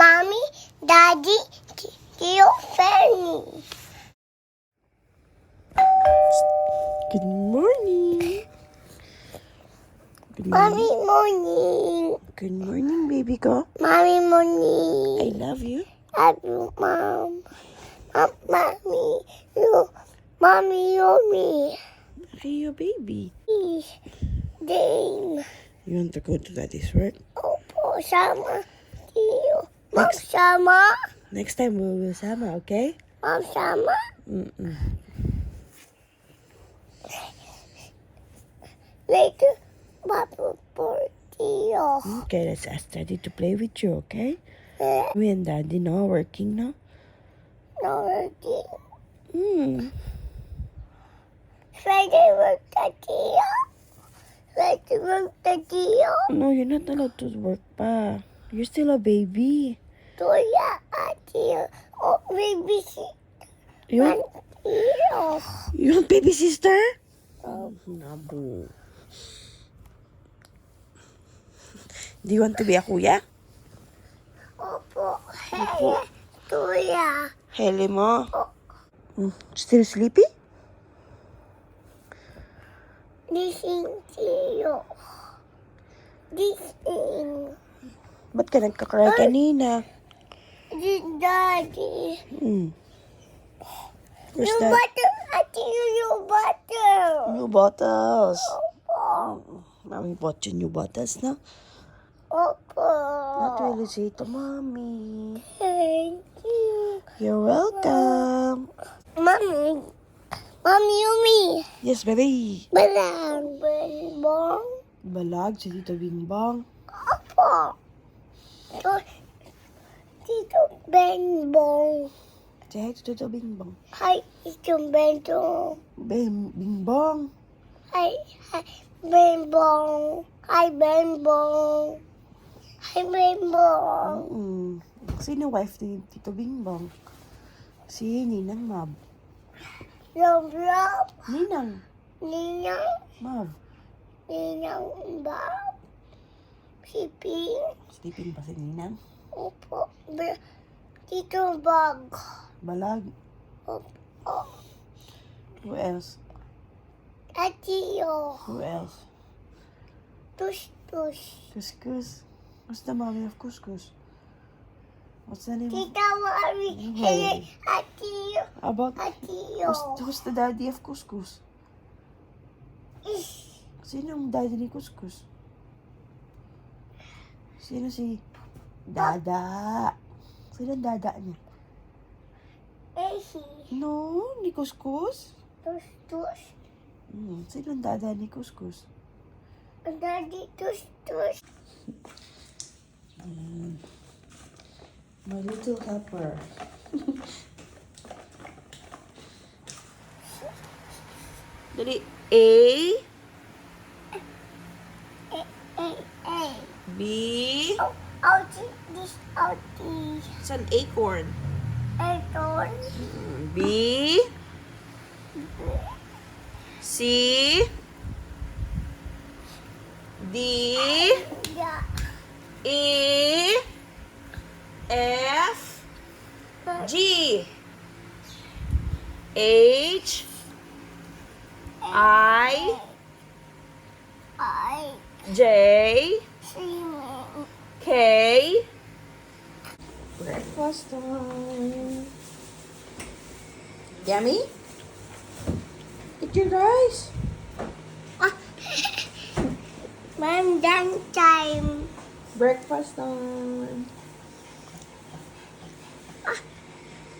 Mommy, Daddy, Tio Fanny. Good morning. Good Mommy, morning. morning. Good morning, baby ko. Mommy, I morning. love you. Love you, Mom. Mommy, you're me. Hey, you baby. Dane. You want to go to daddy's work? Opo, sama. Tio. Mom, Next. sama. Next time we will sama, okay? Mom, sama. Mm-mm. Later, Papa, for Tio. Okay, let's ask daddy to play with you, okay? We and daddy now working now. No working. Friday work the Tio. Friday work the Tio. No, you're not allowed to work pa. You're still a baby. Tuya, Tio. Oh, baby, You want, Tio. you want baby sister? Nabo. Do you want to be a kuya? Opo, hey, Tuya. Hele mo. Still sleepy? This is Tio. This is Ba't ka nagkakry kanina? Daddy. Where's Your that? butter, Tio, your butter. New bottles. Opo. Mommy bought you new bottles na. Opo. Not really say to mommy. Thank you. You're welcome. Mommy, Yumi. Yes, baby. Balang, balbong. Balag si Tito Bingbong. Opo. Tito Benbong. Say hi to Tito Bingbong. Hi, Tito Benbong. Bingbong. Hi, Benbong. Hi, Benbong. Hi, Benbong. Sino wife ni Tito Bingbong? Si Ninang Mab. Love, love. Ninang Ninang, Mab. Ninang, Bob. Si Ping. Sleeping pa si Ninang. Opo. Tito Bag. Balag. Opo. Who else? Tio. Who else? Tush, tush. Kuskus. What's the mommy of Kuskus? What's the name? Tita Mari. Hey. Tio. About Tio. who's the daddy of Kuskus? Sino ang daddy ni Kuskus? Sino si Dada? Sino ang dada niya? Ehi. No, ni Kuskus? Tush, tush. Sino ang dada ni Kuskus? Daddy, tush, tush. My little helper. Dali. A. Hey. B. Ouchie, this ouchie. It's an acorn. Acorn. B. C. D. Yeah. E. F. G. H. I. I J. swimming. K. Breakfast time. Yummy? Eat your rice. Mom, done time. Breakfast time.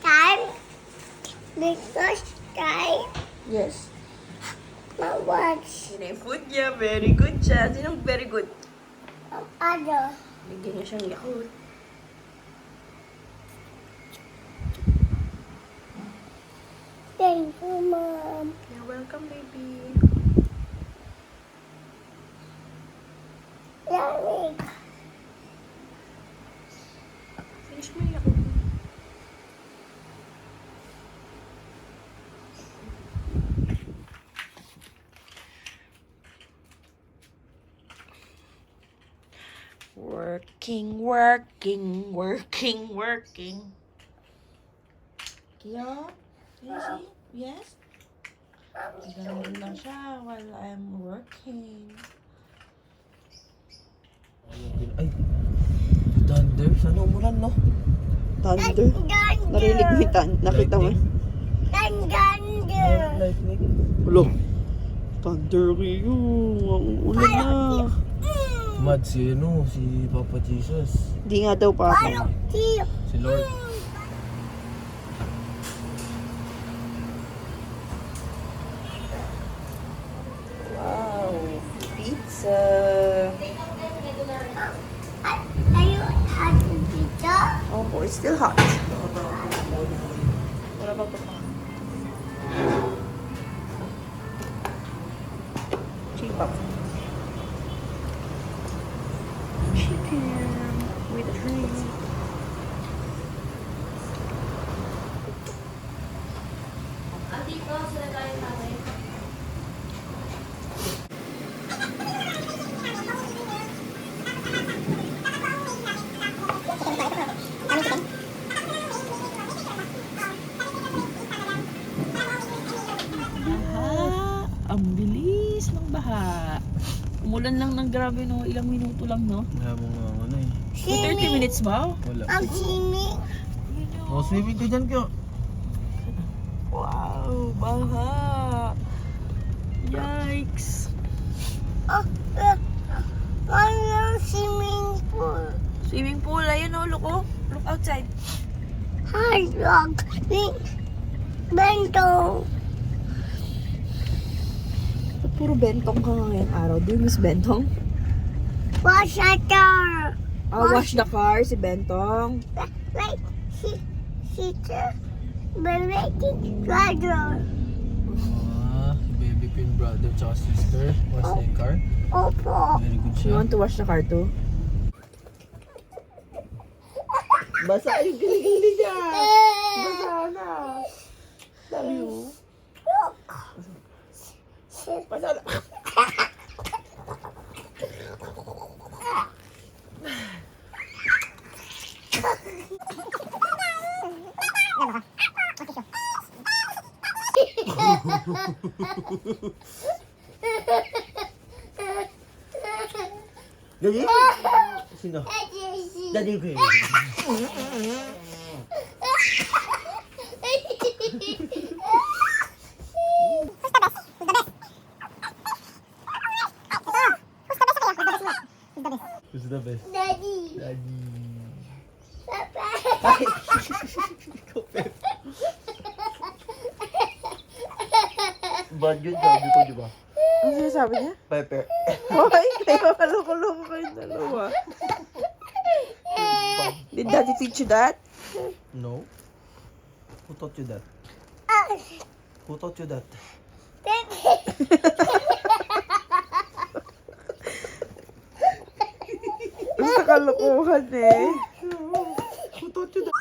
Time. Because time. Yes. My watch. Yun yung food niya. Very good siya. Sinong very good? Other. Bigyan niya siyang Yakult. Thank you, Mom. You're welcome, baby. Lamig. Finish mo yung Yakult. Work. Working, working, working, working. Kaya? Can you see? Yes? Ganun lang siya while I'm working. Ay, thunder. Sana umulan, no? Thunder? Narinig mo yung nakita mo? Lightning. Ulo. Thunder kayo. Ang ulan na. Mad si, si Papa Jesus. Di nga daw pa ako. Si Lord. Wow. Pizza. Oh, it's still hot. Wala ba pa? Cheap up. Chicken with drink. Baha. Ang bilis ng baha. Umulan lang ng grabe, no? Ilang minuto lang, no? Wala mo nga ano eh. 30 minutes ba? Wala. Ang swimming. Oh, swimming ka dyan, Kyo. Wow, baha. Yikes. Ang swimming pool. Swimming pool, ayun, oh, look, oh. Look outside. Hard rock. Bento. Ba't puro bentong ka nga ngayong araw? Do you miss bentong? Wash the car. Wash the car, si Bentong. Like, she making brother. Baby pin brother tsaka sister. What's the car? Opo. Very good You siya. want to wash the car too? Basa yung gili-gili niya. Basa na. Love you. Basa na. Daddy? Sino? Daddy ko yun. Who's the best? Daddy. Daddy. Papa. Bad good sabi ko, di ba? Ano sinasabi niya? Pepper. Hoy, kayo kaloko-loko kayong dalawa. Did daddy teach you that? No. Who taught you that? Who taught you that? Basta kalokohan eh. Who taught you that?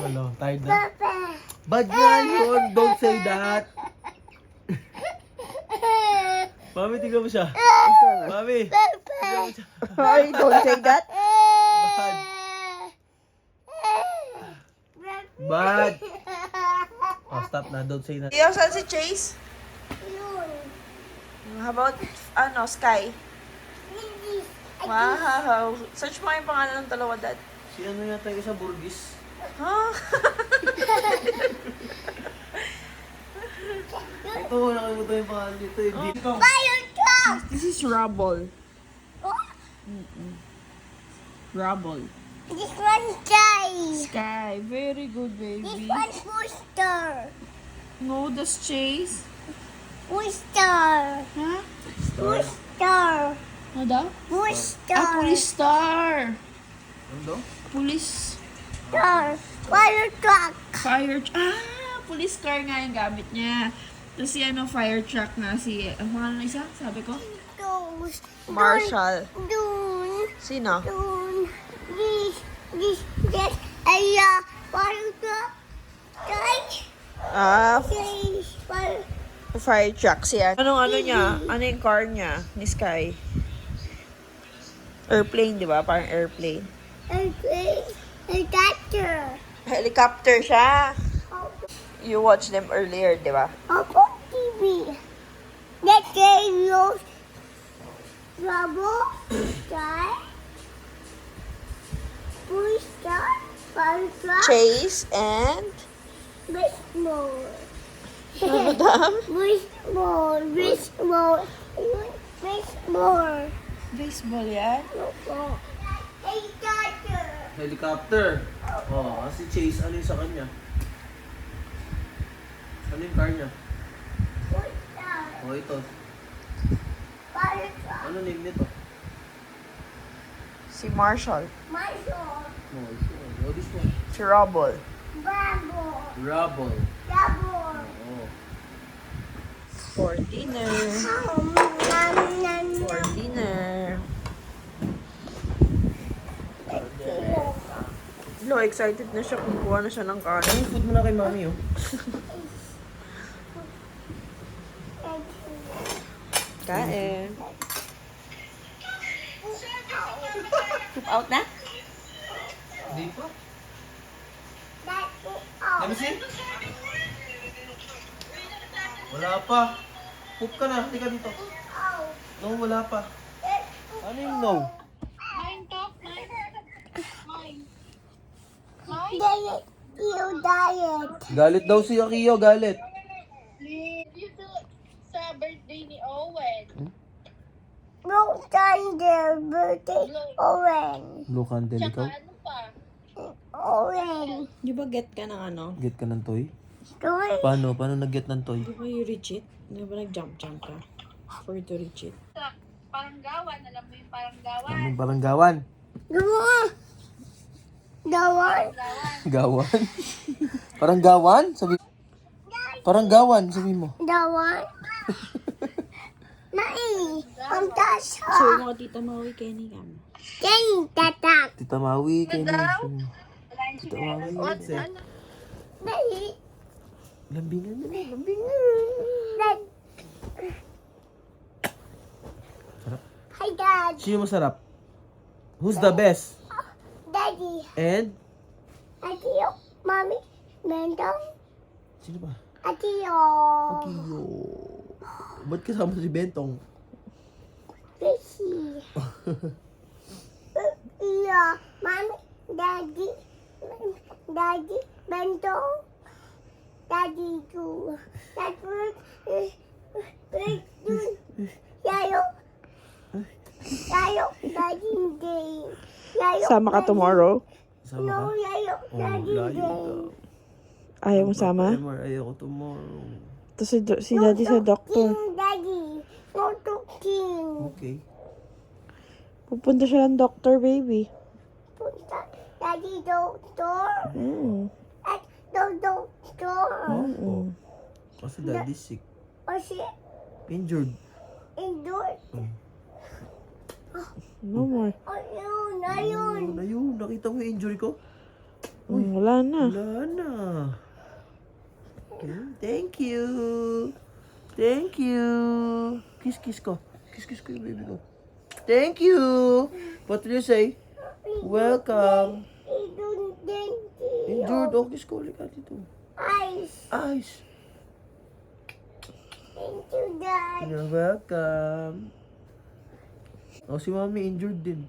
Ano, tired na? Bad nga yun! Don't say that! Mami, tingnan mo siya. Mami! Tingnan mo siya. Ay, don't say that. Bad! Bad! Oh, stop na. Don't say that. Iyo, saan si Chase? How about, Sky? Wow. Search mo yung pangalan ng dalawa, Dad. Si ano yata yung isa, Burgis? Huh? Ito, nakalimutan yung pangalan nito. Oh. Fire truck. This is Rubble. Rubble. This one guy. Sky. Very good, This baby. one booster. No, that's Chase. Booster. Huh? Booster. Ano daw? Booster. Police Star. Ano daw? Police. Star. Fire truck. Fire. Police car nga yung gamit niya. Tapos si fire truck na si, ang pangalan ng isa, sabi ko? Those. Marshall. Dun. Sino? Dun. This. Aya. Parang ka. Guys. Guys. Parang. Fire truck siya. Anong ano niya? Ano yung car niya? Ni Sky? Airplane, di ba? Parang airplane. Okay. A doctor. Helicopter siya. You watched them earlier, di ba? Opo TV. Let's say you. Trouble. Star. Push star. Fire truck. Chase and... Baseball. Madam? Baseball. Baseball. Baseball. Baseball yan? Opo. A doctor. Helicopter. Oh, si Chase, ano yung sa kanya? Ano yung car niya? Push star. Oh, ito. Fire truck. Ano name nito? Si Marshall. Marshall. Oh, ito. Oh, this one. Si Rubble. Bubble. Rubble. Double. Oh. For dinner. Nom. For dinner. No, excited na siya. Kumukuha na siya ng kanin. Ano food mo na kay mami, oh? Kain. Poop out na? Hindi pa. That's it. Oh. Let me see. Wala pa. Poop ka na. Hindi ka dito. Oh. No, wala pa. Ano yung no? Diet. You diet. Galit daw si Akio, galit. Dito sa birthday ni Owen. No thunder. Birthday. Owen. Blue candle ikaw? Ano pa? Owen. Di ba get ka ng ano? Get ka ng toy? Story. Paano? Paano nag-get ng toy? Di ba you reach it? Di ba nag-jump ka? For you to reach it. Sa Paranggawan. Alam mo yung Paranggawan? Anong baranggawan? Gawa. Gawan. Gawan? Parang gawan? Sabi Parang gawan, sabi mo. Gawan. Mai. Ang So, tasa. mga tita Maui kay ni Cam. Kaya tatak. Tita Maui, kayo na. Tita Maui. Dali. Lambingan na. Dad. Hi, Dad. Sino masarap? Who's the best? Daddy. And? Adiyo. Mommy. Mendong. Sino ba? Adiyo. Akio. Ba't kasama si Bentong? Fishy. Yeah. Mommy. Daddy. Daddy. Mendong. Daddy too. Daddy. Yayo. Yayo. Daddy day. Yayo. Sama ka tomorrow? Sama No, ka? yayo. Oh, Daddy layo day. daw. Ayaw mo sama? Timer, ayaw ko tomorrow. Tapos si daddy sa doctor. King, Daddy. No talking. Okay. Pupunta siya ng doctor, baby. Punta. Daddy doctor. Mm. At doctor. Oh. Kasi daddy sick. O si Injured. indoor. No more. Ayun, ayun. Ayun, nakita mo yung injury ko? Wala na. Wala na. Okay, thank you. Thank you. Kiss ko. Kiss ko yung baby ko. Thank you. What will you say? Welcome. Injured. Oh, kiss ko ulit dito. Ice. Eyes. Thank you, Dad. You're welcome. Oh, si Mami injured din.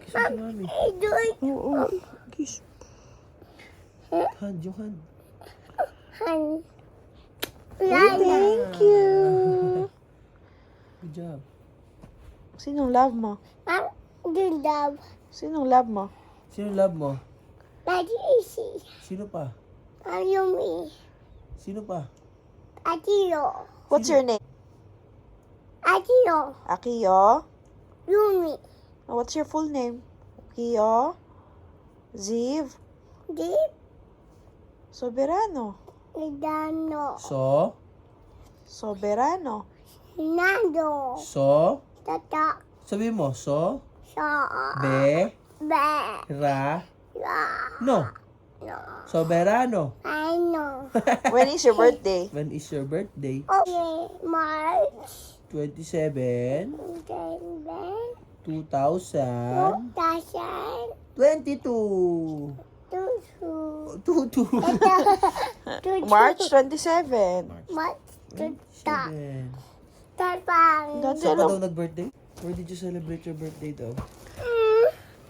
Kiss mo si Mami. Indoor. Oo. Kiss. Hand, yung hand. Han. Thank you. Good job. Sinong love mo? Mom, do love. Sinong love mo? Sino love mo? Daddy Easy. Sino pa? Ayumi. Sino pa? Adiro. What's your name? Adiro. Akio? Yumi. What's your full name? Akio? Ziv? Deep. Soberano? Lidano. So? Soberano. Nando. So, Tata. sabi mo, so, Sa. be, Be. ra, La. no. No. Soberano. I know. When is your birthday? When is your birthday? Okay. March. 27, Then. 2022. 2022. 22. March 27. March. Tata. 7. Tapang. Dante Saan ka lang. daw nag-birthday? Where did you celebrate your birthday daw?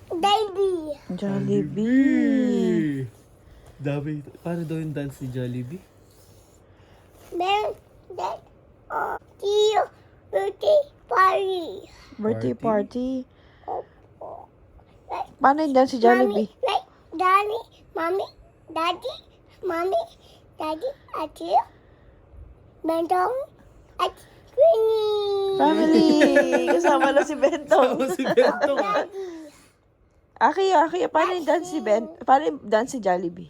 Baby. Jollibee. Dami. Paano daw yung dance ni Jollibee? Then. Then. Tio. Birthday party. Birthday party. Like, Paano yung dance si Jollibee? Mommy, like, Daddy, Mommy, Daddy, Mommy, Daddy, Ate, Bentong, at Queenie. Family! Kasama na si Bentong. Si Bentong. Daddy. Aki, paano yung dance si Paano yung dance si Jollibee?